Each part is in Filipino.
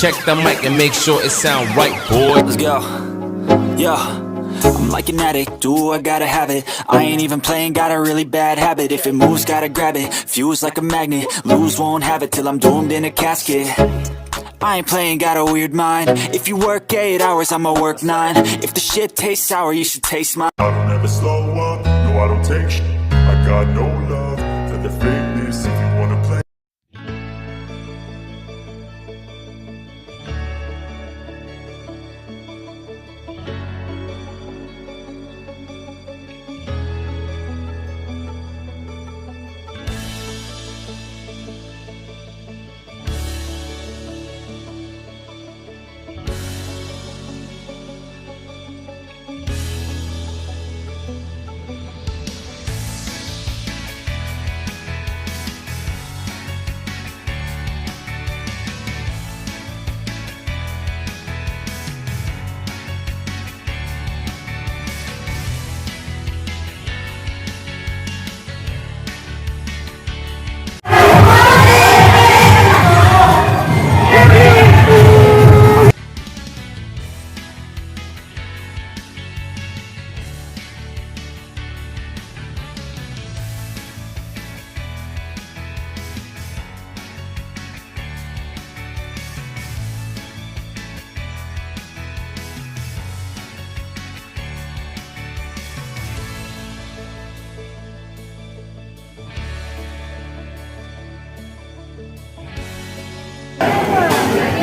Check the mic and make sure it sound right, boy. Let's go. Yo, I'm like an addict, do I gotta have it. I ain't even playing, got a really bad habit. If it moves, gotta grab it, fuse like a magnet. Lose, won't have it till I'm doomed in a casket. I ain't playing, got a weird mind. If you work 8 hours, I'ma work 9. If the shit tastes sour, you should taste mine. I don't ever slow up, no I don't take shit. I got no love for the fakeness. If you wanna play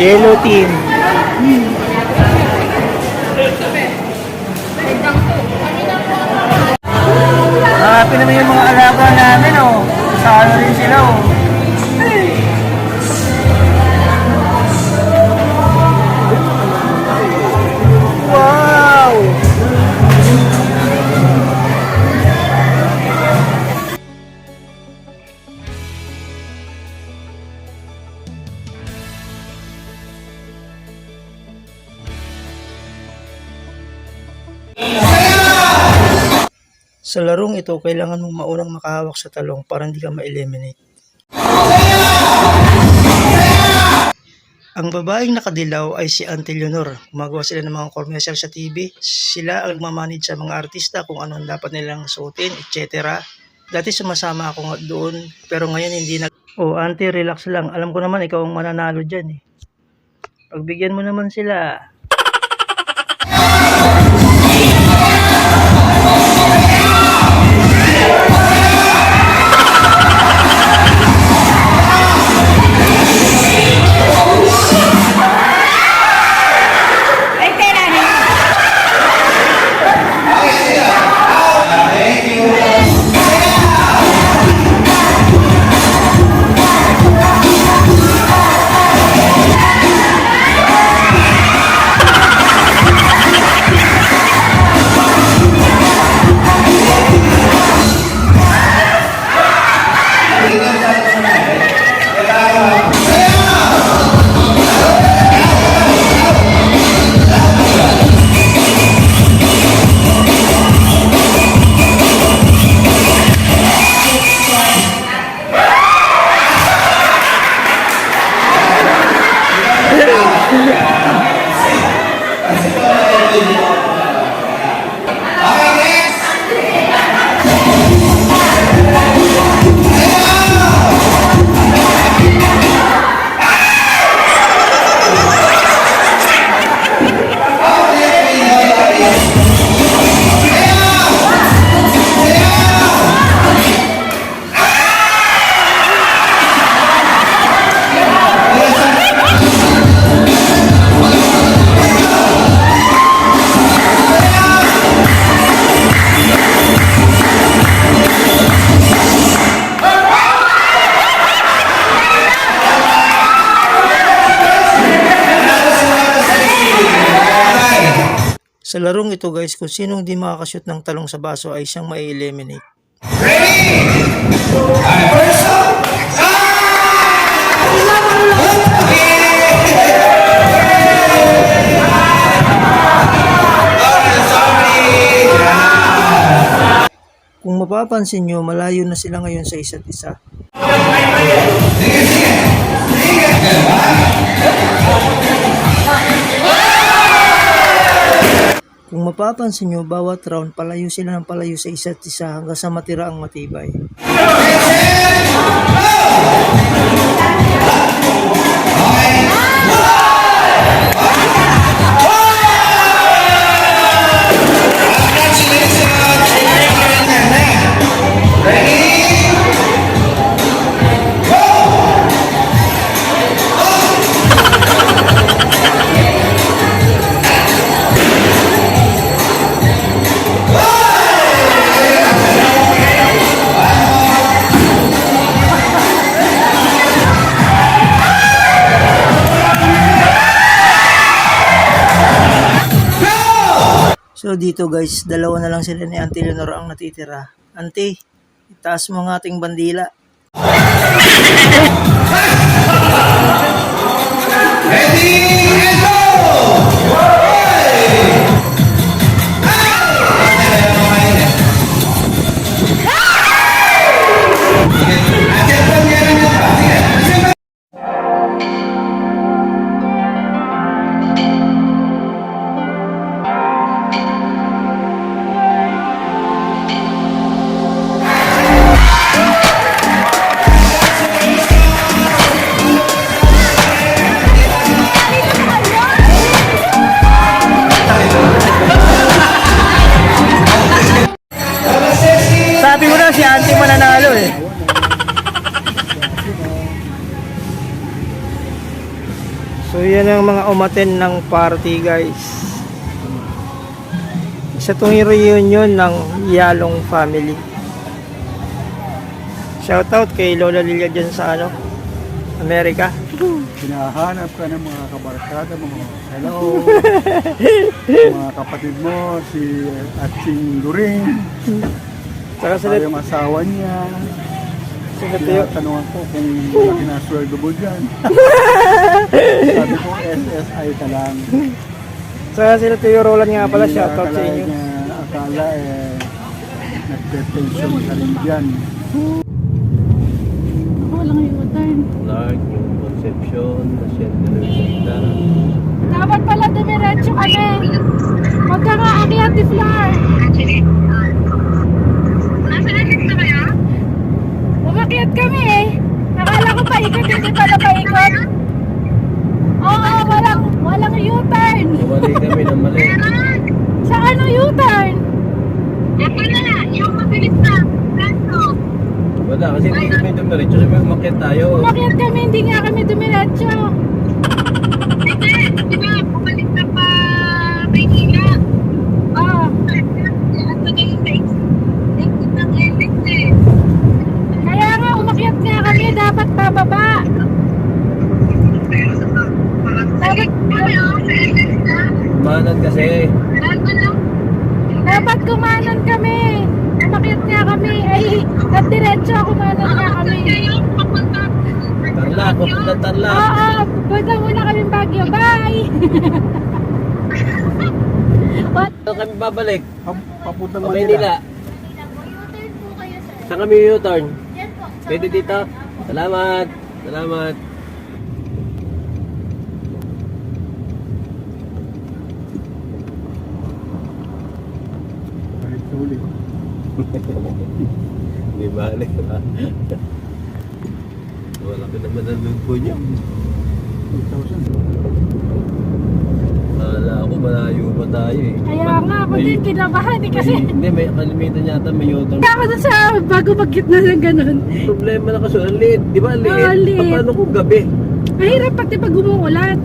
Yellow team. Happy naman yung mga alaga namin, oh. Sana rin sila, oh. Wow! Sa larong ito, kailangan mong maunang makahawak sa talong para hindi ka ma-eliminate. Ang babaeng nakadilaw ay si Auntie Leonor. Gumagawa sila ng mga commercial sa TV. Sila ang nagmamanage sa mga artista kung ano ang dapat nilang suotin, etc. Dati sumasama ako doon, pero ngayon hindi na. Oh, Auntie, relax lang. Alam ko naman ikaw ang mananalo dyan eh. Pagbigyan mo naman sila. Sa larong ito guys, kung sinong di makakashoot ng talong sa baso ay siyang mai-eliminate. Ready? First up! Kung mapapansin nyo, malayo na sila ngayon sa isa't isa. Sige, sige! Sige! mapapansin nyo, bawat round palayo sila ng palayo sa isa't isa hanggang sa matira ang matibay. So dito guys, dalawa na lang sila ni Auntie Leonor ang natitira. Auntie, itaas mo ang ating bandila. Ready and go! Sabi ko na si Auntie mananalo eh. So yan ang mga umaten ng party guys. Sa itong reunion ng Yalong family. Shoutout kay Lola Lilia dyan sa Amerika. Hinahanap ka ng mga kabarkada, mga hello, mga kapatid mo, si Atsing Luring, Saka sila, yung asawa niya. Tuyo. Tinatanungan ko kung malaki na sweldo mo dyan. Sabi ko, SSI ka lang. Saka sila Tuyo Roland nga pala, Hindi shoutout sa akalain inyo. niya, akala nagpe-pension ka rin dyan. Lark, yung Concepcion, Hacienda Rosita. Dapat pala dumiretso kami. Huwag ka nga akyat ni Flor. Umakyat kami eh. Nakala ko paikot, hindi pala paikot. Oo, walang U-turn. Mali kami ng mali. Saan ang U-turn? Yung mabilis na. Wala, kasi hindi kami dumiretso. Kasi may umakyat tayo. Umakyat kami, hindi nga kami dumiretso. Di ba, bumalik na pa Maynila. Oo. Kaya nga, umakyat nga kami, dapat bababa. Kumanan kasi. Dapat kumanan kami. Umakyat nga kami. Ay, nagdiretso, kumanan nga kami. Tarlac, papunta Tarlac. Oo, punta muna kami Baguio. Bye! What? Saan kami babalik? Papuntang O Manila. Maynila. Saan kami U-turn? Pwede dito? Salamat. Salamat. Balik sa uli. Hindi balik. Wala ka naman ang lugbo niyo. 2,000. Wala ako, malayo pa tayo eh. Kaya nga ako din kinabahan eh kasi Hindi, may kalimitan yata may U-turn. ako dun sa bago mag-git na ng ganun. Problema na kasi, ang liit. Di ba ang liit? Oo, ang liit. Paano kung gabi? Mahirap pati pag umuulan.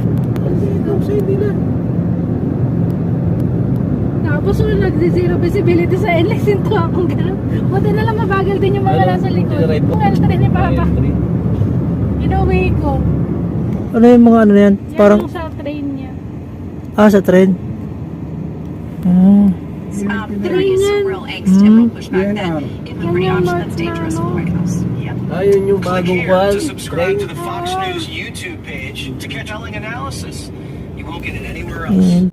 Ang liit ang side nila. Tapos nag-zero visibility sa NLEX into akong ganun. Buti na lang mabagal din yung mga Ano? nasa likod. Tinry po? Yung L3 ni Papa. L3. Inuwi ko. Ano yung mga ano yan? Yan Parang, yung sa train niya. sa tren. Train yan. PNR. Yan yung mark na ano. Ayun yung bagong kwan. To subscribe to the Train. Fox News YouTube page to catch all analysis. You won't get it anywhere else.